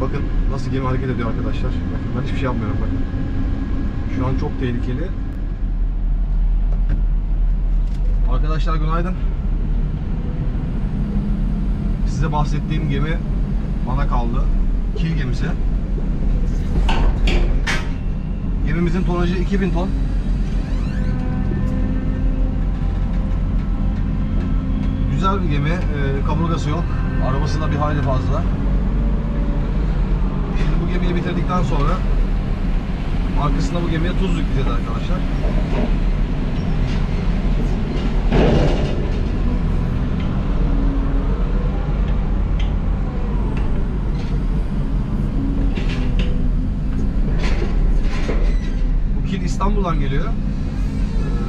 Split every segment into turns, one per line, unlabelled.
Bakın nasıl gemi hareket ediyor arkadaşlar. Bakın ben hiçbir şey yapmıyorum bakın. Şu an çok tehlikeli. Arkadaşlar günaydın. Size bahsettiğim gemi bana kaldı. Kil gemisi. Gemimizin tonajı 2000 ton. Güzel bir gemi. Kaburgası yok. Arabası da bir hayli fazla. Şimdi bu gemiyi bitirdikten sonra arkasına bu gemiye tuz yükleyeceğiz arkadaşlar. Bu kil İstanbul'dan geliyor.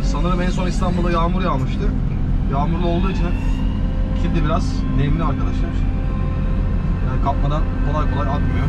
Sanırım en son İstanbul'da yağmur yağmıştı. Yağmurlu olduğu için kil de biraz nemli arkadaşlar. Yani kapmadan kolay kolay akmıyor.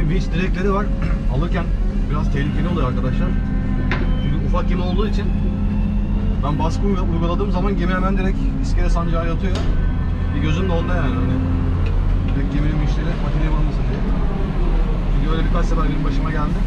winch direkleri var. Alırken biraz tehlikeli oluyor arkadaşlar. Çünkü ufak gemi olduğu için ben baskı uyguladığım zaman gemi hemen direkt iskele sancağı yatıyor. Bir gözüm de onda yani. Hani direkt geminin winchleri makineye vurmasın diye. Çünkü öyle birkaç sefer benim başıma geldi.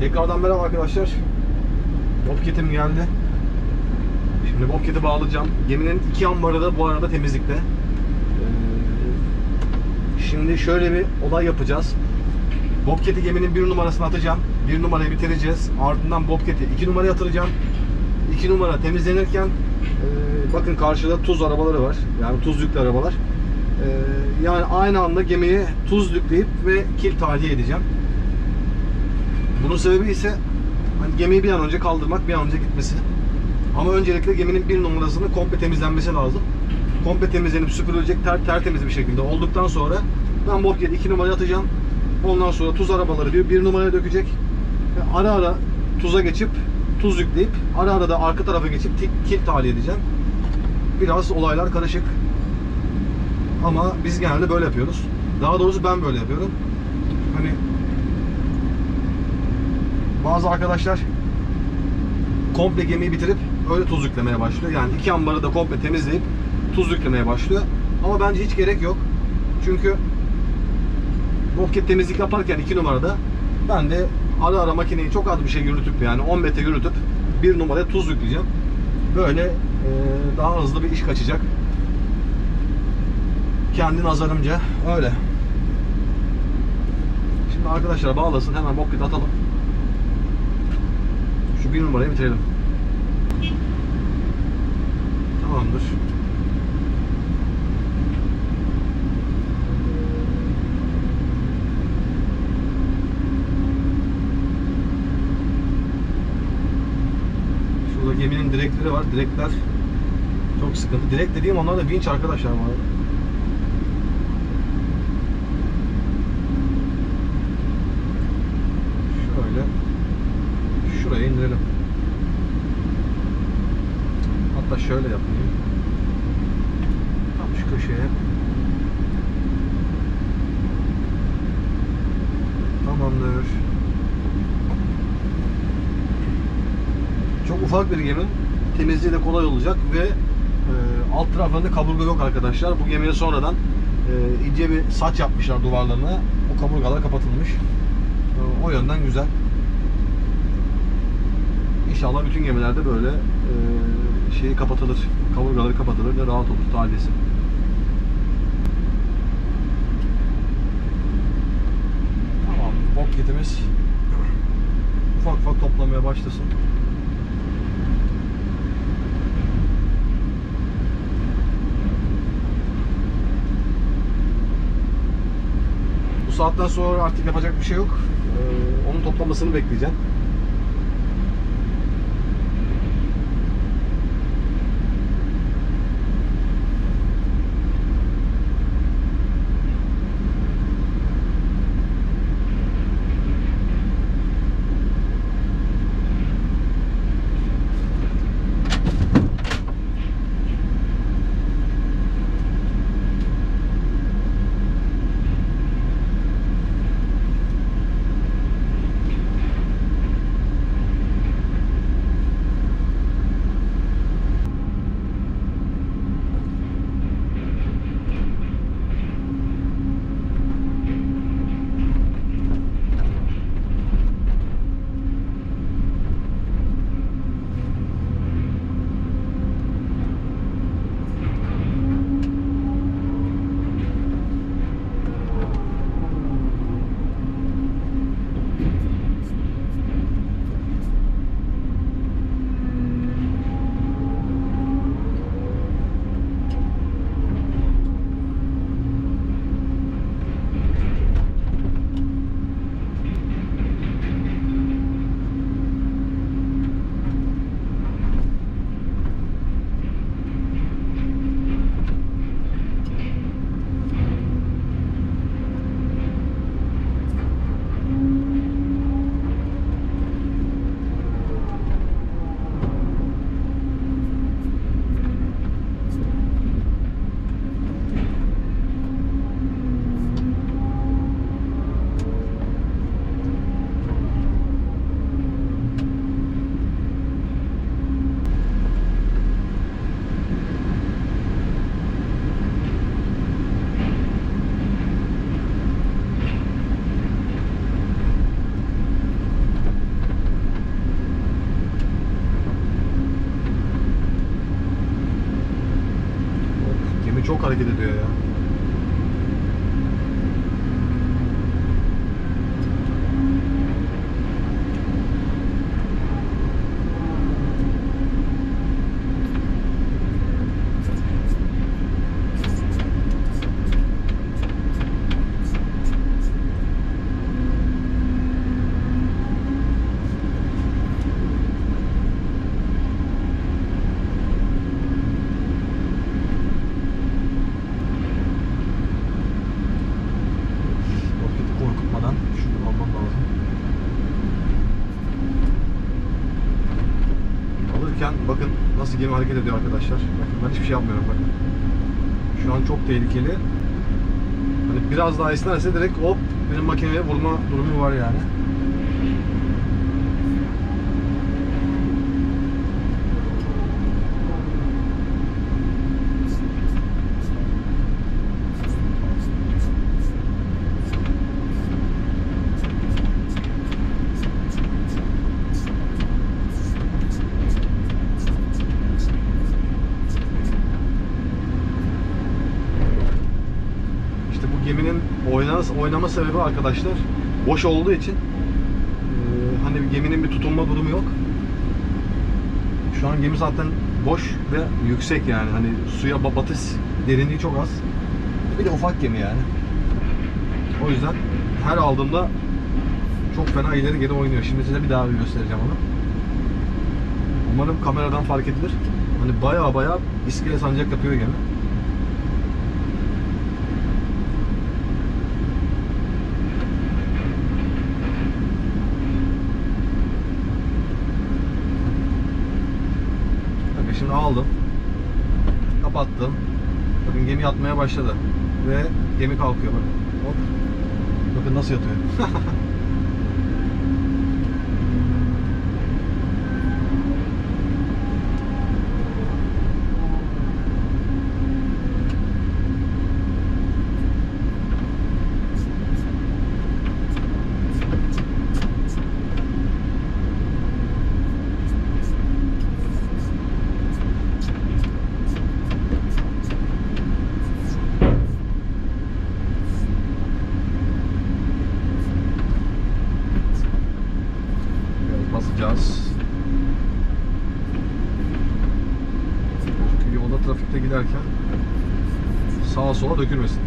Tekrardan merhaba arkadaşlar. Bobcat'im geldi. Şimdi Bobcat'i bağlayacağım. Geminin iki ambarı da bu arada temizlikte. Şimdi şöyle bir olay yapacağız. Bobcat'i geminin 1 numarasına atacağım. 1 numarayı bitireceğiz. Ardından Bobcat'i 2 numaraya atacağım. 2 numara temizlenirken bakın karşıda tuz arabaları var. Yani tuz yüklü arabalar. Yani aynı anda gemiye tuz yükleyip ve kil tahliye edeceğim. Bunun sebebi ise hani gemiyi bir an önce kaldırmak, bir an önce gitmesi. Ama öncelikle geminin 1 numarasının komple temizlenmesi lazım. Komple temizlenip süpürülecek, tertemiz bir şekilde olduktan sonra ben Bobcat'i 2 numaraya atacağım. Ondan sonra tuz arabaları diyor 1 numaraya dökecek. Ve ara ara tuza geçip, tuz yükleyip ara ara da arka tarafa geçip kil tahliye edeceğim. Biraz olaylar karışık. Ama biz genelde böyle yapıyoruz. Daha doğrusu ben böyle yapıyorum. Hani bazı arkadaşlar komple gemiyi bitirip öyle tuz yüklemeye başlıyor. Yani iki ambarı da komple temizleyip tuz yüklemeye başlıyor. Ama bence hiç gerek yok. Çünkü Bobcat temizlik yaparken 2 numarada ben de ara ara makineyi çok az bir şey yürütüp yani 10 metre yürütüp 1 numaraya tuz yükleyeceğim. Böyle daha hızlı bir iş kaçacak. Kendi nazarımca öyle. Şimdi arkadaşlar bağlasın, hemen Bobcat'i atalım. Şu 1 numarayı bitirelim. Tamamdır. Şurada geminin direkleri var. Direkler çok sıkıntı. Direk dediğim onlar da vinç arkadaşlar var. Şöyle şuraya indirelim. Hatta şöyle yapayım. Tam şu köşeye. Tamamdır. Çok ufak bir gemi. Temizliği de kolay olacak ve alt taraflarında kaburga yok arkadaşlar. Bu gemiye sonradan ince bir saç yapmışlar duvarlarına. O kaburgalar kapatılmış. O yönden güzel. İnşallah bütün gemilerde böyle şeyi kapatılır. Kaburgaları kapatılır ve rahat olur tahliyesi. Tamam, Bobcat'imiz ufak ufak toplamaya başlasın. Bu saatten sonra artık yapacak bir şey yok. Onun toplamasını bekleyeceğim. çok hareket ediyor ya. Korkutmadan şunu almam lazım. Alırken bakın nasıl gemi hareket ediyor arkadaşlar. Bakın ben hiçbir şey yapmıyorum bakın. Şu an çok tehlikeli. Hani biraz daha esnerse direkt hop benim makineye vurma durumu var yani. Geminin oynama sebebi arkadaşlar boş olduğu için hani geminin bir tutunma durumu yok. Şu an gemi zaten boş ve yüksek yani hani suya batış derinliği çok az. Bir de ufak gemi yani. O yüzden her aldığımda çok fena ileri geri oynuyor. Şimdi size bir daha göstereceğim onu. Umarım kameradan fark edilir. Hani baya iskele sancak yapıyor gemi. Şimdi aldım, kapattım. Bakın gemi yatmaya başladı ve gemi kalkıyor. Bakın, hop. Bakın nasıl yatıyor. Basacağız. Çünkü yolda trafikte giderken sağa sola dökülmesin.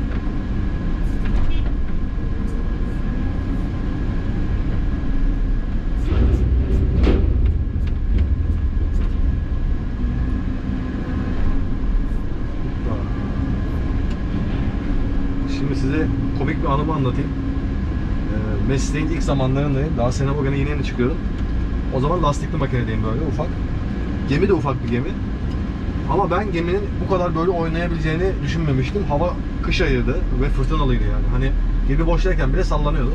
Şimdi size komik bir anımı anlatayım. Mesleğin ilk zamanlarındayım. Daha sene bugün yeni çıkıyorum. O zaman lastikli makinedeyim böyle ufak. Gemi de ufak bir gemi. Ama ben geminin bu kadar böyle oynayabileceğini düşünmemiştim. Hava kış ayıydı ve fırtınalıydı yani. Hani gemi boştayken bile sallanıyordu.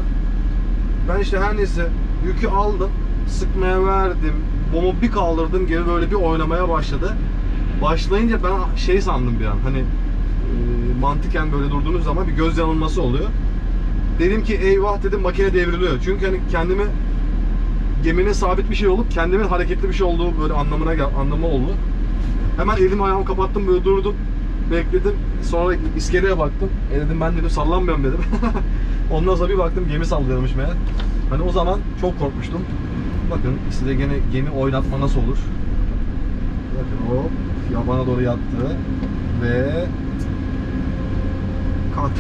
Ben işte her neyse yükü aldım, sıkmaya verdim, bomu bir kaldırdım, gemi böyle bir oynamaya başladı. Başlayınca ben şey sandım bir an. Hani mantıken böyle durduğunuz zaman bir göz yanılması oluyor. Dedim ki eyvah dedim makine devriliyor. Çünkü hani kendimi geminin sabit bir şey olup kendimin hareketli bir şey olduğu böyle anlamı oldu. Hemen elimi ayağımı kapattım böyle durdum. Bekledim. Sonra iskeleye baktım. Dedim ben dedim sallanmıyorum dedim. Ondan sonra bir baktım gemi sallıyormuş meğer. Hani o zaman çok korkmuştum. Bakın size gene gemi oynatma nasıl olur. Bakın hop yabana doğru yattı ve kat.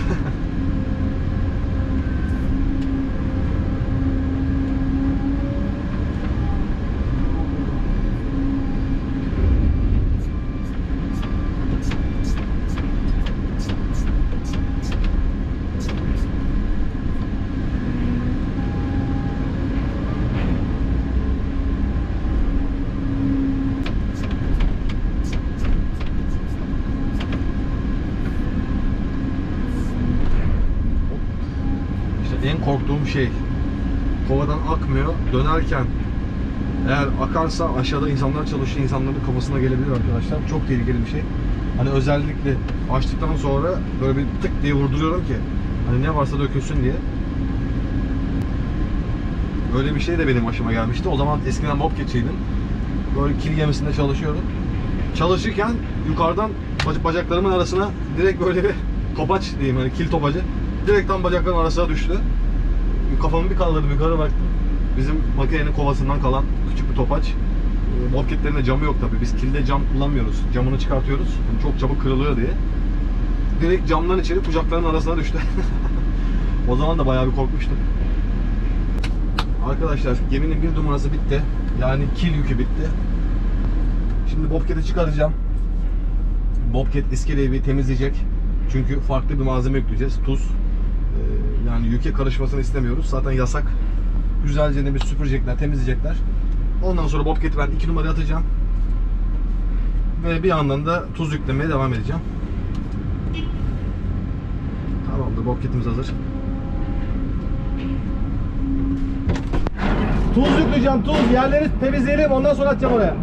En korktuğum şey kovadan akmıyor. Dönerken eğer akarsa aşağıda insanlar çalışıyor. İnsanların kafasına gelebilir arkadaşlar. Çok tehlikeli bir şey. Hani özellikle açtıktan sonra böyle bir tık diye vurduruyorum ki hani ne varsa dökülsün diye. Öyle bir şey de benim başıma gelmişti. O zaman eskiden mob keçiydim. Böyle kil gemisinde çalışıyordum. Çalışırken yukarıdan bacaklarımın arasına direkt böyle bir topaç diyeyim, hani kil topacı. Direkt tam bacaklarımın arasına düştü. Kafamı bir kaldırdım, yukarı baktım. Bizim makinenin kovasından kalan küçük bir topaç. Bobcat'lerin de camı yok tabi. Biz kilde cam kullanmıyoruz. Camını çıkartıyoruz. Yani çok çabuk kırılıyor diye. Direkt camdan içeri kucaklarının arasına düştü. O zaman da bayağı bir korkmuştum. Arkadaşlar geminin bir numarası bitti. Yani kil yükü bitti. Şimdi Bobcat'i çıkaracağım. Bobcat iskeleyi bir temizleyecek. Çünkü farklı bir malzeme yükleyeceğiz. Tuz. Yani yüke karışmasını istemiyoruz. Zaten yasak. Güzelce de bir süpürecekler, temizleyecekler. Ondan sonra Bobcat'i ben 2 numaraya atacağım. Ve bir yandan da tuz yüklemeye devam edeceğim. Tamamdır, Bobcat'imiz hazır. Tuz yükleyeceğim, tuz. Yerleri temizleyelim, ondan sonra atacağım oraya.